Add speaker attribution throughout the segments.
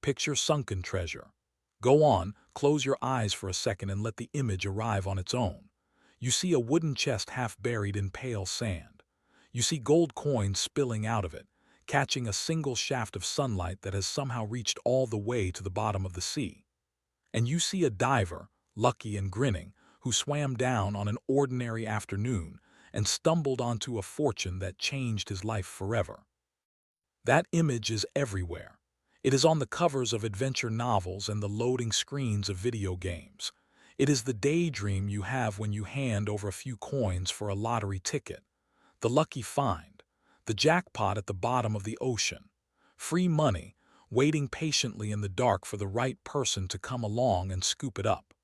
Speaker 1: Picture sunken treasure. Go on, close your eyes for a second and let the image arrive on its own. You see a wooden chest half buried in pale sand. You see gold coins spilling out of it, catching a single shaft of sunlight that has somehow reached all the way to the bottom of the sea. And you see a diver, lucky and grinning, who swam down on an ordinary afternoon and stumbled onto a fortune that changed his life forever. That image is everywhere. It is on the covers of adventure novels and the loading screens of video games. It is the daydream you have when you hand over a few coins for a lottery ticket. The lucky find, the jackpot at the bottom of the ocean. Free money, waiting patiently in the dark for the right person to come along and scoop it up.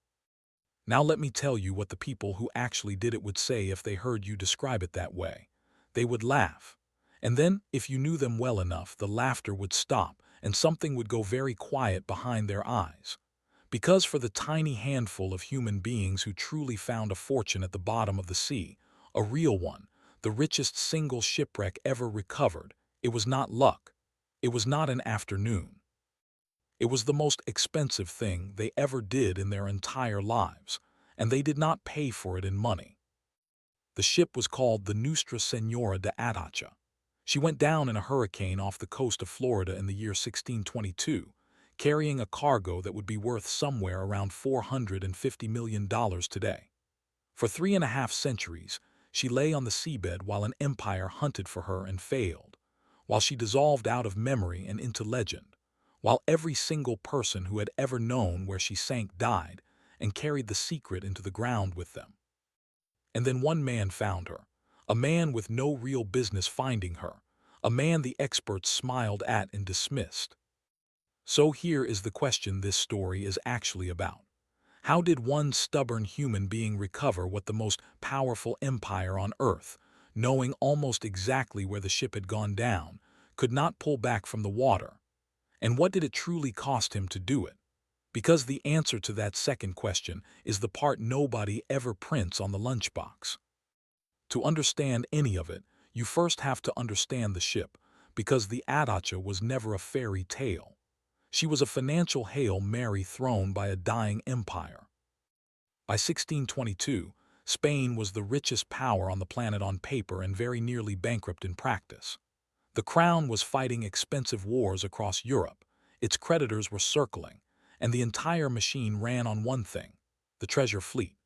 Speaker 1: Now let me tell you what the people who actually did it would say if they heard you describe it that way. They would laugh. And then, if you knew them well enough, the laughter would stop and something would go very quiet behind their eyes. Because for the tiny handful of human beings who truly found a fortune at the bottom of the sea, a real one, the richest single shipwreck ever recovered, it was not luck. It was not an afternoon. It was the most expensive thing they ever did in their entire lives, and they did not pay for it in money. The ship was called the Nuestra Señora de Atocha. She went down in a hurricane off the coast of Florida in the year 1622, carrying a cargo that would be worth somewhere around $450 million today. For 3.5 centuries, she lay on the seabed while an empire hunted for her and failed, while she dissolved out of memory and into legend, while every single person who had ever known where she sank died and carried the secret into the ground with them. And then one man found her, a man with no real business finding her, a man the experts smiled at and dismissed. So here is the question this story is actually about. How did one stubborn human being recover what the most powerful empire on Earth, knowing almost exactly where the ship had gone down, could not pull back from the water? And what did it truly cost him to do it? Because the answer to that second question is the part nobody ever prints on the lunchbox. To understand any of it, you first have to understand the ship, because the Atocha was never a fairy tale. She was a financial Hail Mary thrown by a dying empire. By 1622, Spain was the richest power on the planet on paper and very nearly bankrupt in practice. The crown was fighting expensive wars across Europe, its creditors were circling, and the entire machine ran on one thing: the treasure fleet.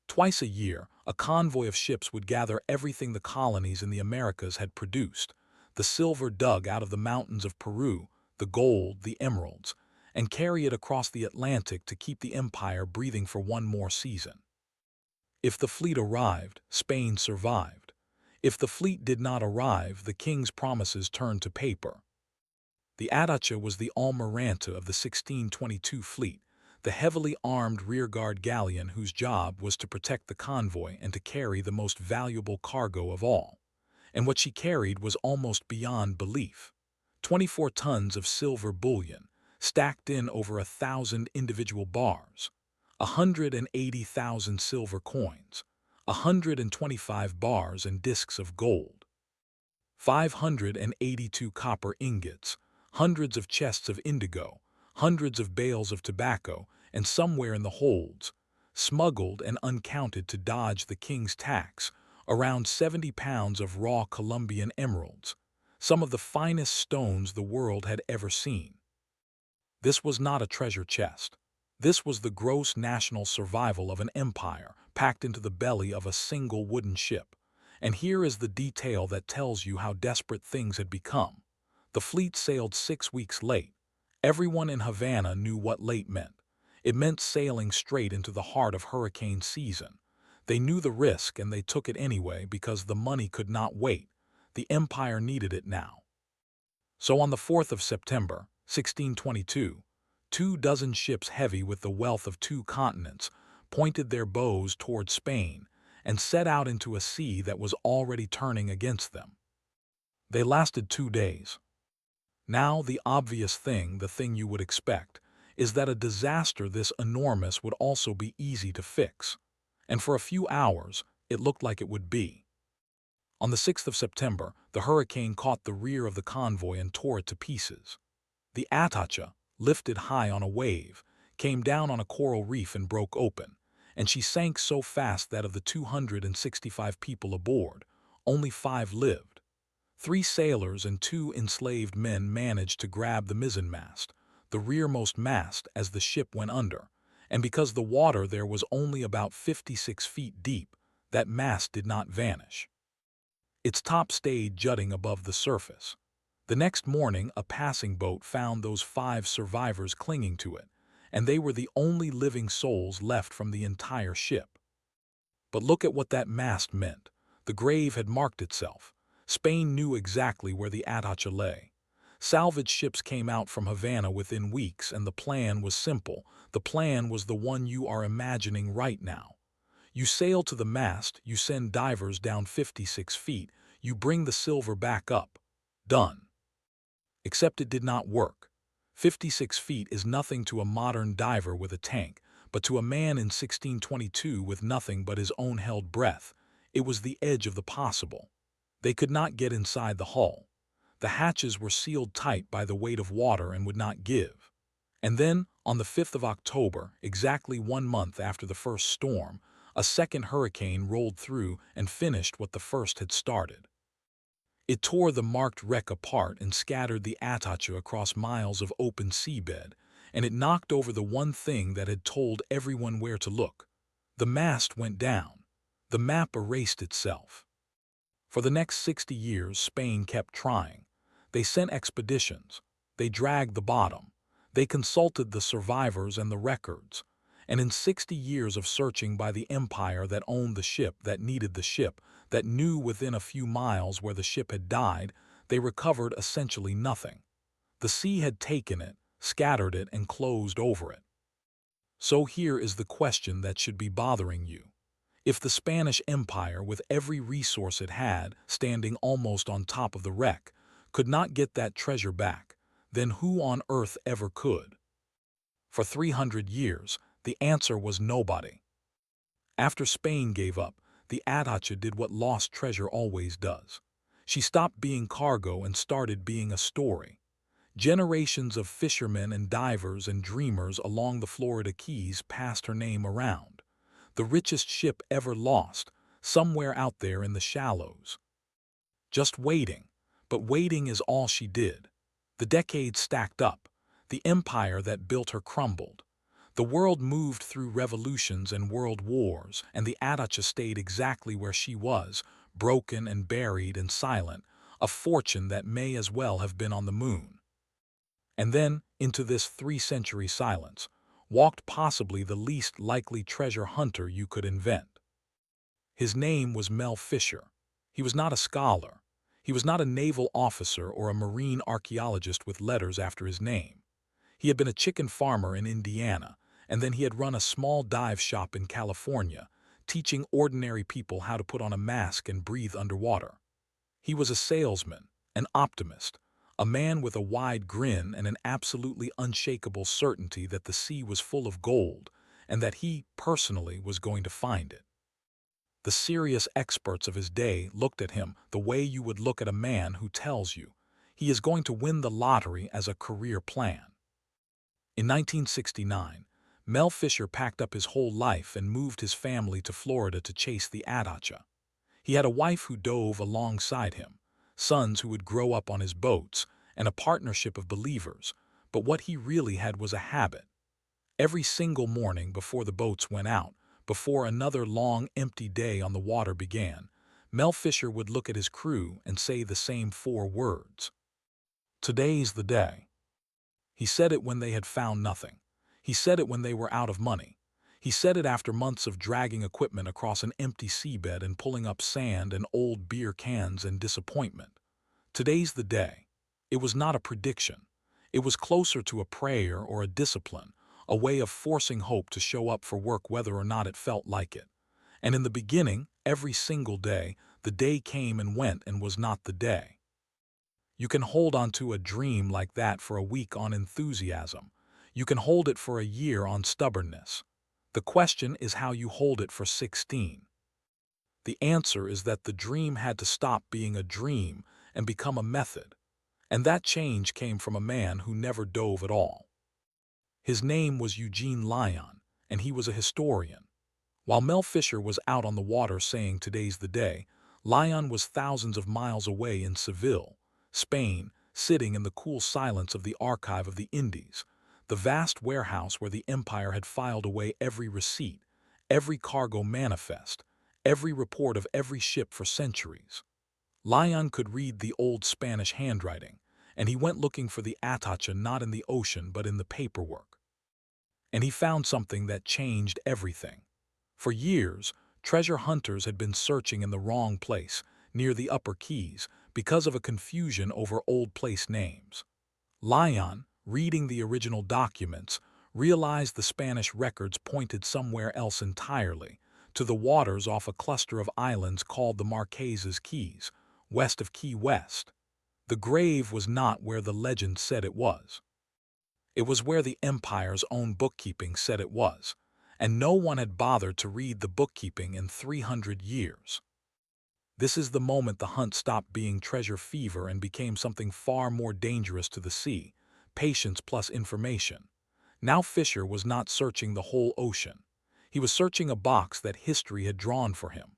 Speaker 1: Twice a year, a convoy of ships would gather everything the colonies in the Americas had produced, the silver dug out of the mountains of Peru, the gold, the emeralds, and carry it across the Atlantic to keep the empire breathing for one more season. If the fleet arrived, Spain survived. If the fleet did not arrive, the king's promises turned to paper. The Atocha was the Almirante of the 1622 fleet, the heavily armed rearguard galleon whose job was to protect the convoy and to carry the most valuable cargo of all. And what she carried was almost beyond belief. 24 tons of silver bullion, stacked in over 1,000 individual bars, 180,000 silver coins, 125 bars and discs of gold, 582 copper ingots, hundreds of chests of indigo, hundreds of bales of tobacco, and somewhere in the holds, smuggled and uncounted to dodge the king's tax, around 70 pounds of raw Colombian emeralds, some of the finest stones the world had ever seen. This was not a treasure chest. This was the gross national survival of an empire packed into the belly of a single wooden ship. And here is the detail that tells you how desperate things had become. The fleet sailed 6 weeks late. Everyone in Havana knew what late meant. It meant sailing straight into the heart of hurricane season. They knew the risk and they took it anyway because the money could not wait. The empire needed it now. So on the 4th of September, 1622, 24 ships heavy with the wealth of 2 continents pointed their bows toward Spain and set out into a sea that was already turning against them. They lasted 2 days. Now the obvious thing, the thing you would expect, is that a disaster this enormous would also be easy to fix. And for a few hours, it looked like it would be. On the 6th of September, the hurricane caught the rear of the convoy and tore it to pieces. The Atocha, lifted high on a wave, came down on a coral reef and broke open, and she sank so fast that of the 265 people aboard, only 5 lived. 3 sailors and 2 enslaved men managed to grab the mizzenmast, the rearmost mast, as the ship went under, and because the water there was only about 56 feet deep, that mast did not vanish. Its top stayed jutting above the surface. The next morning, a passing boat found those 5 survivors clinging to it, and they were the only living souls left from the entire ship. But look at what that mast meant. The grave had marked itself. Spain knew exactly where the Atocha lay. Salvage ships came out from Havana within weeks, and the plan was simple. The plan was the one you are imagining right now. You sail to the mast, you send divers down 56 feet, you bring the silver back up. Done. Except it did not work. 56 feet is nothing to a modern diver with a tank, but to a man in 1622 with nothing but his own held breath, it was the edge of the possible. They could not get inside the hull. The hatches were sealed tight by the weight of water and would not give. And then, on the 5th of October, exactly 1 month after the first storm, a second hurricane rolled through and finished what the first had started. It tore the marked wreck apart and scattered the Atocha across miles of open seabed, and it knocked over the one thing that had told everyone where to look. The mast went down. The map erased itself. For the next 60 years, Spain kept trying. They sent expeditions. They dragged the bottom. They consulted the survivors and the records. And in 60 years of searching by the empire that owned the ship, that needed the ship, that knew within a few miles where the ship had died, they recovered essentially nothing. The sea had taken it, scattered it, and closed over it. So here is the question that should be bothering you. If the Spanish Empire, with every resource it had, standing almost on top of the wreck, could not get that treasure back, then who on earth ever could? For 300 years, the answer was nobody. After Spain gave up, the Atocha did what lost treasure always does. She stopped being cargo and started being a story. Generations of fishermen and divers and dreamers along the Florida Keys passed her name around. The richest ship ever lost, somewhere out there in the shallows. Just waiting. But waiting is all she did. The decades stacked up. The empire that built her crumbled. The world moved through revolutions and world wars, and the Atocha stayed exactly where she was, broken and buried and silent, a fortune that may as well have been on the moon. And then, into this 3-century silence, walked possibly the least likely treasure hunter you could invent. His name was Mel Fisher. He was not a scholar. He was not a naval officer or a marine archaeologist with letters after his name. He had been a chicken farmer in Indiana, and then he had run a small dive shop in California, teaching ordinary people how to put on a mask and breathe underwater. He was a salesman, an optimist, a man with a wide grin and an absolutely unshakable certainty that the sea was full of gold and that he, personally, was going to find it. The serious experts of his day looked at him the way you would look at a man who tells you he is going to win the lottery as a career plan. In 1969, Mel Fisher packed up his whole life and moved his family to Florida to chase the Atocha. He had a wife who dove alongside him, sons who would grow up on his boats, and a partnership of believers, but what he really had was a habit. Every single morning before the boats went out, before another long, empty day on the water began, Mel Fisher would look at his crew and say the same 4 words. "Today's the day." He said it when they had found nothing. He said it when they were out of money. He said it after months of dragging equipment across an empty seabed and pulling up sand and old beer cans and disappointment. Today's the day. It was not a prediction. It was closer to a prayer or a discipline, a way of forcing hope to show up for work whether or not it felt like it. And in the beginning, every single day, the day came and went and was not the day. You can hold on to a dream like that for a week on enthusiasm. You can hold it for a year on stubbornness. The question is how you hold it for 16. The answer is that the dream had to stop being a dream and become a method. And that change came from a man who never dove at all. His name was Eugene Lyon, and he was a historian. While Mel Fisher was out on the water saying today's the day, Lyon was thousands of miles away in Seville, Spain, sitting in the cool silence of the Archive of the Indies, the vast warehouse where the empire had filed away every receipt, every cargo manifest, every report of every ship for centuries. Lyon could read the old Spanish handwriting, and he went looking for the Atocha not in the ocean but in the paperwork. And he found something that changed everything. For years, treasure hunters had been searching in the wrong place, near the Upper Keys, because of a confusion over old place names. Lyon, reading the original documents, realized the Spanish records pointed somewhere else entirely, to the waters off a cluster of islands called the Marquesas Keys, west of Key West. The grave was not where the legend said it was. It was where the empire's own bookkeeping said it was, and no one had bothered to read the bookkeeping in 300 years. This is the moment the hunt stopped being treasure fever and became something far more dangerous to the sea, patience plus information. Now Fisher was not searching the whole ocean. He was searching a box that history had drawn for him.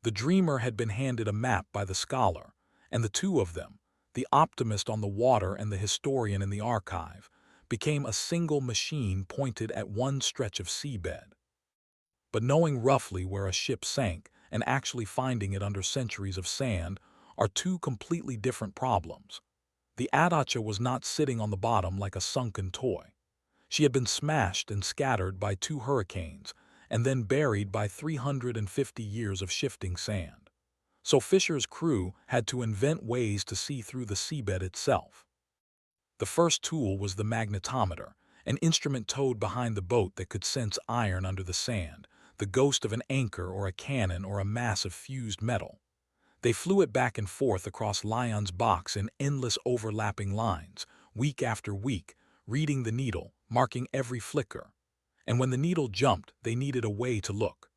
Speaker 1: The dreamer had been handed a map by the scholar, and the two of them, the optimist on the water and the historian in the archive, became a single machine pointed at one stretch of seabed. But knowing roughly where a ship sank and actually finding it under centuries of sand are two completely different problems. The Atocha was not sitting on the bottom like a sunken toy. She had been smashed and scattered by 2 hurricanes and then buried by 350 years of shifting sand. So Fisher's crew had to invent ways to see through the seabed itself. The first tool was the magnetometer, an instrument towed behind the boat that could sense iron under the sand, the ghost of an anchor or a cannon or a mass of fused metal. They flew it back and forth across Lyon's box in endless overlapping lines, week after week, reading the needle, marking every flicker. And when the needle jumped, they needed a way to look.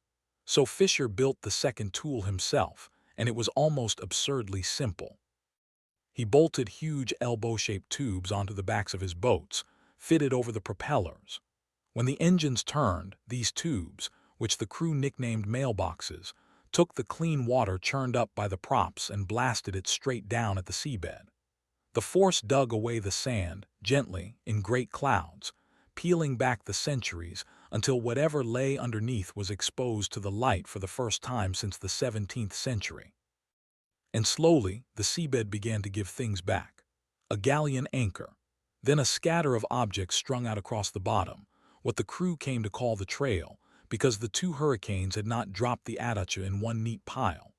Speaker 1: So Fisher built the second tool himself, and it was almost absurdly simple. He bolted huge elbow-shaped tubes onto the backs of his boats, fitted over the propellers. When the engines turned, these tubes, which the crew nicknamed mailboxes, took the clean water churned up by the props and blasted it straight down at the seabed. The force dug away the sand, gently, in great clouds, peeling back the centuries until whatever lay underneath was exposed to the light for the first time since the 17th century. And slowly, the seabed began to give things back. A galleon anchor, then a scatter of objects strung out across the bottom, what the crew came to call the trail, because the 2 hurricanes had not dropped the Atocha in one neat pile.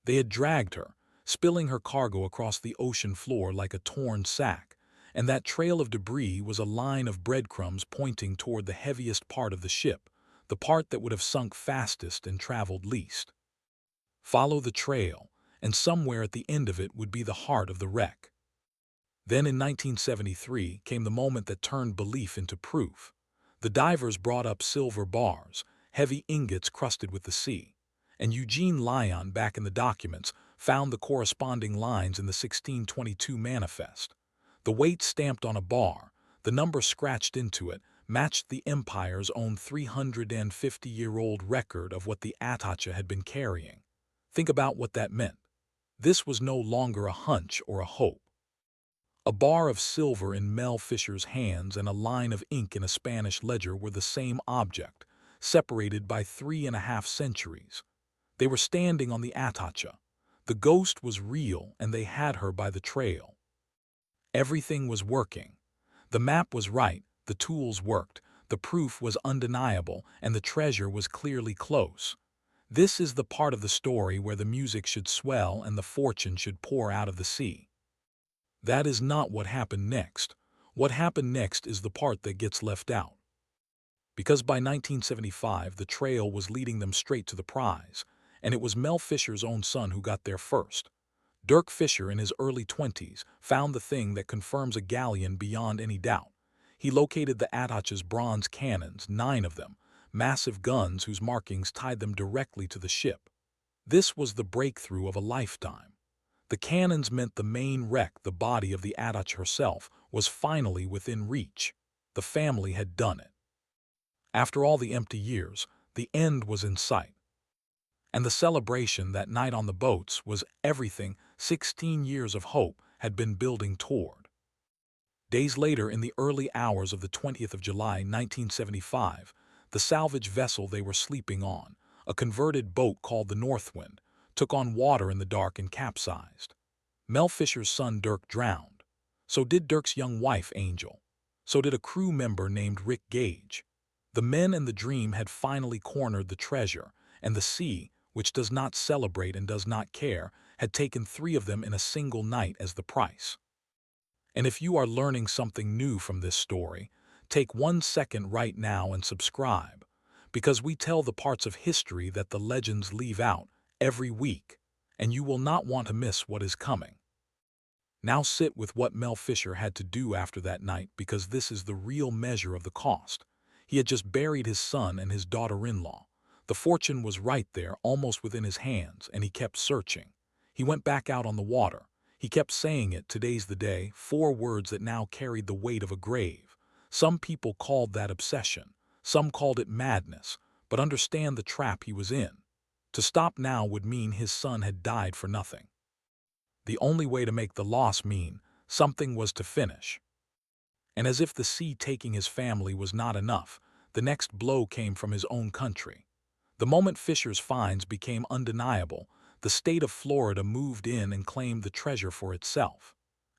Speaker 1: They had dragged her, spilling her cargo across the ocean floor like a torn sack, and that trail of debris was a line of breadcrumbs pointing toward the heaviest part of the ship, the part that would have sunk fastest and traveled least. Follow the trail, and somewhere at the end of it would be the heart of the wreck. Then in 1973 came the moment that turned belief into proof. The divers brought up silver bars, heavy ingots crusted with the sea, and Eugene Lyon, back in the documents, found the corresponding lines in the 1622 manifest. The weight stamped on a bar, the number scratched into it, matched the empire's own 350-year-old record of what the Atocha had been carrying. Think about what that meant. This was no longer a hunch or a hope. A bar of silver in Mel Fisher's hands and a line of ink in a Spanish ledger were the same object, separated by 3.5 centuries. They were standing on the Atocha. The ghost was real, and they had her by the trail. Everything was working. The map was right, the tools worked, the proof was undeniable, and the treasure was clearly close. This is the part of the story where the music should swell and the fortune should pour out of the sea. That is not what happened next. What happened next is the part that gets left out. Because by 1975, the trail was leading them straight to the prize, and it was Mel Fisher's own son who got there first. Dirk Fisher, in his early 20s, found the thing that confirms a galleon beyond any doubt. He located the Atocha's bronze cannons, 9 of them, massive guns whose markings tied them directly to the ship. This was the breakthrough of a lifetime. The cannons meant the main wreck, the body of the Atocha herself, was finally within reach. The family had done it. After all the empty years, the end was in sight. And the celebration that night on the boats was everything 16 years of hope had been building toward. Days later, in the early hours of the 20th of July, 1975, the salvage vessel they were sleeping on, a converted boat called the Northwind, took on water in the dark and capsized. Mel Fisher's son Dirk drowned. So did Dirk's young wife, Angel. So did a crew member named Rick Gage. The men in the dream had finally cornered the treasure, and the sea, which does not celebrate and does not care, had taken 3 of them in a single night as the price. And if you are learning something new from this story, take 1 second right now and subscribe, because we tell the parts of history that the legends leave out every week, and you will not want to miss what is coming. Now sit with what Mel Fisher had to do after that night, because this is the real measure of the cost. He had just buried his son and his daughter-in-law. The fortune was right there, almost within his hands, and he kept searching. He went back out on the water. He kept saying it, "Today's the day," 4 words that now carried the weight of a grave. Some people called that obsession. Some called it madness. But understand the trap he was in. To stop now would mean his son had died for nothing. The only way to make the loss mean something was to finish. And as if the sea taking his family was not enough, the next blow came from his own country. The moment Fisher's finds became undeniable, the state of Florida moved in and claimed the treasure for itself.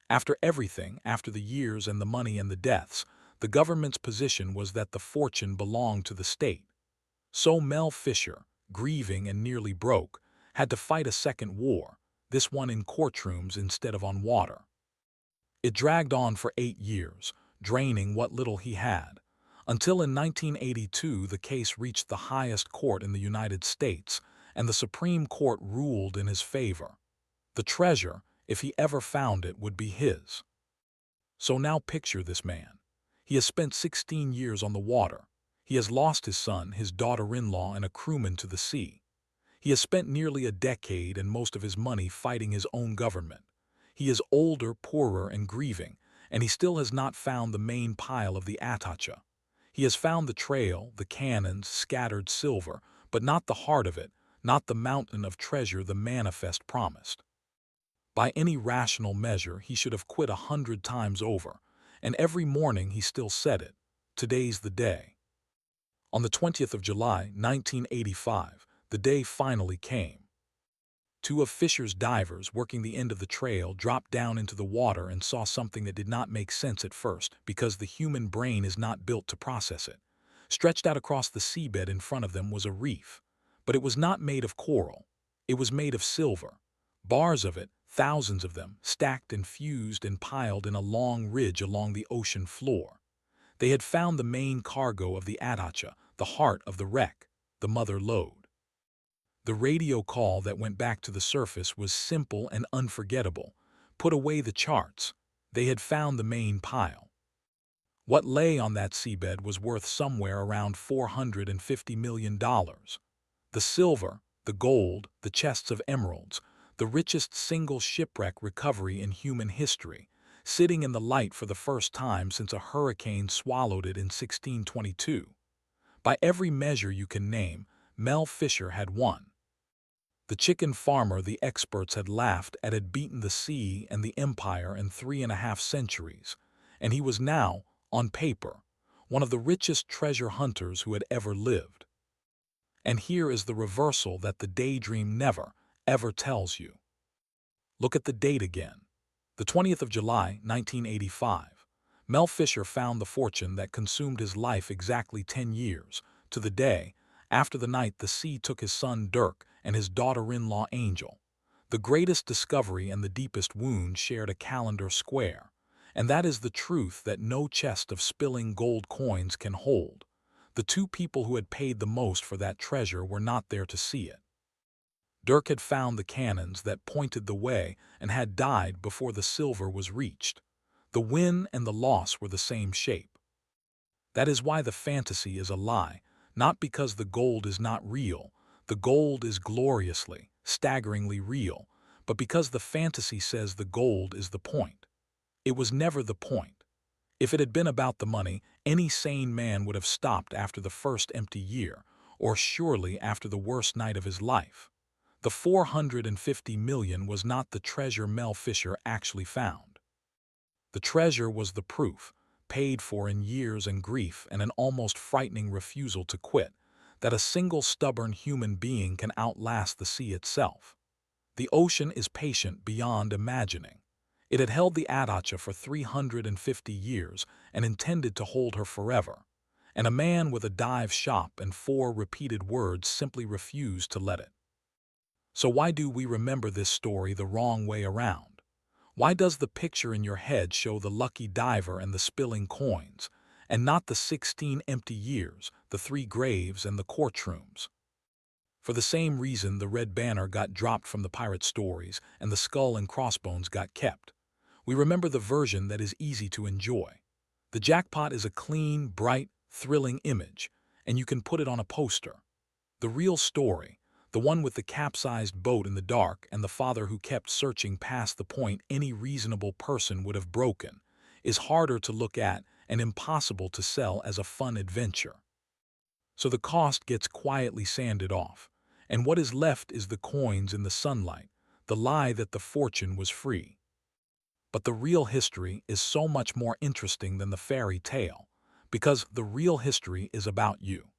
Speaker 1: After everything, after the years and the money and the deaths, the government's position was that the fortune belonged to the state. So Mel Fisher, grieving and nearly broke, had to fight a second war, this one in courtrooms instead of on water. It dragged on for 8 years, draining what little he had, until in 1982 the case reached the highest court in the United States, and the Supreme Court ruled in his favor. The treasure, if he ever found it, would be his. So now picture this man. He has spent 16 years on the water. He has lost his son, his daughter-in-law, and a crewman to the sea. He has spent nearly a decade and most of his money fighting his own government. He is older, poorer, and grieving, and he still has not found the main pile of the Atocha. He has found the trail, the cannons, scattered silver, but not the heart of it, not the mountain of treasure the manifest promised. By any rational measure, he should have quit 100 times over, and every morning he still said it, "Today's the day." On the 20th of July, 1985, the day finally came. 2 of Fisher's divers working the end of the trail dropped down into the water and saw something that did not make sense at first, because the human brain is not built to process it. Stretched out across the seabed in front of them was a reef, but it was not made of coral. It was made of silver. Bars of it, thousands of them, stacked and fused and piled in a long ridge along the ocean floor. They had found the main cargo of the Atocha, the heart of the wreck, the mother lode. The radio call that went back to the surface was simple and unforgettable. Put away the charts. They had found the main pile. What lay on that seabed was worth somewhere around $450 million. The silver, the gold, the chests of emeralds, the richest single shipwreck recovery in human history, sitting in the light for the first time since a hurricane swallowed it in 1622. By every measure you can name, Mel Fisher had won. The chicken farmer the experts had laughed at had beaten the sea and the empire in 3.5 centuries, and he was now, on paper, one of the richest treasure hunters who had ever lived. And here is the reversal that the daydream never, ever tells you. Look at the date again. The 20th of July, 1985. Mel Fisher found the fortune that consumed his life exactly 10 years, to the day, after the night the sea took his son Dirk and his daughter-in-law Angel. The greatest discovery and the deepest wound shared a calendar square, and that is the truth that no chest of spilling gold coins can hold. The 2 people who had paid the most for that treasure were not there to see it. Dirk had found the cannons that pointed the way and had died before the silver was reached. The win and the loss were the same shape. That is why the fantasy is a lie, not because the gold is not real. The gold is gloriously, staggeringly real, but because the fantasy says the gold is the point. It was never the point. If it had been about the money, Any sane man would have stopped after the first empty year, or surely after the worst night of his life. The 450 million was not the treasure Mel Fisher actually found. The treasure was the proof, paid for in years and grief and an almost frightening refusal to quit, that a single stubborn human being can outlast the sea itself. The ocean is patient beyond imagining. It had held the Atocha for 350 years and intended to hold her forever, and a man with a dive shop and 4 repeated words simply refused to let it. So why do we remember this story the wrong way around? Why does the picture in your head show the lucky diver and the spilling coins, and not the 16 empty years, the 3 graves, and the courtrooms? For the same reason the red banner got dropped from the pirate stories and the skull and crossbones got kept. We remember the version that is easy to enjoy. The jackpot is a clean, bright, thrilling image, and you can put it on a poster. The real story, the one with the capsized boat in the dark and the father who kept searching past the point any reasonable person would have broken, is harder to look at and impossible to sell as a fun adventure. So the cost gets quietly sanded off, and what is left is the coins in the sunlight, the lie that the fortune was free. But the real history is so much more interesting than the fairy tale, because the real history is about you.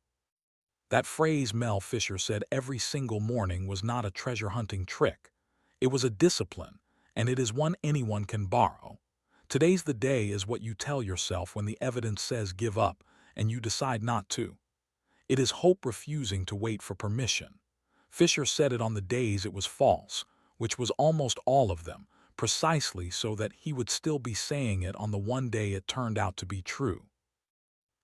Speaker 1: That phrase Mel Fisher said every single morning was not a treasure-hunting trick. It was a discipline, and it is one anyone can borrow. Today's the day is what you tell yourself when the evidence says give up, and you decide not to. It is hope refusing to wait for permission. Fisher said it on the days it was false, which was almost all of them, precisely so that he would still be saying it on the one day it turned out to be true.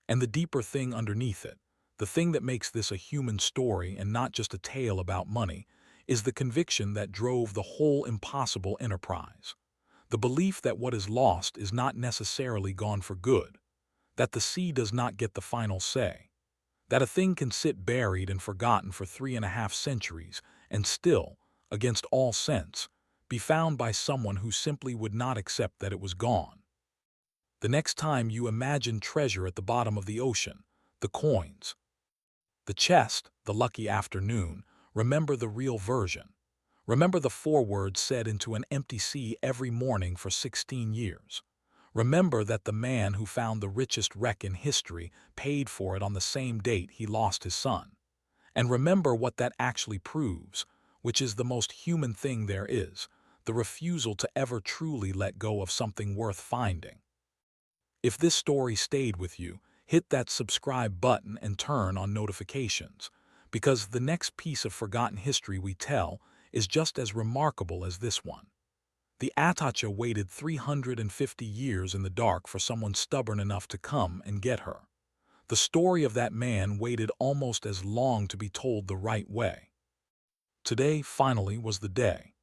Speaker 1: And the deeper thing underneath it, the thing that makes this a human story and not just a tale about money, is the conviction that drove the whole impossible enterprise. The belief that what is lost is not necessarily gone for good, that the sea does not get the final say, that a thing can sit buried and forgotten for 3.5 centuries and still, against all sense, be found by someone who simply would not accept that it was gone. The next time you imagine treasure at the bottom of the ocean, the coins, the chest, the lucky afternoon, remember the real version. Remember the 4 words said into an empty sea every morning for 16 years. Remember that the man who found the richest wreck in history paid for it on the same date he lost his son. And remember what that actually proves, which is the most human thing there is, the refusal to ever truly let go of something worth finding. If this story stayed with you, hit that subscribe button and turn on notifications, because the next piece of forgotten history we tell is just as remarkable as this one. The Atocha waited 350 years in the dark for someone stubborn enough to come and get her. The story of that man waited almost as long to be told the right way. Today, finally, was the day.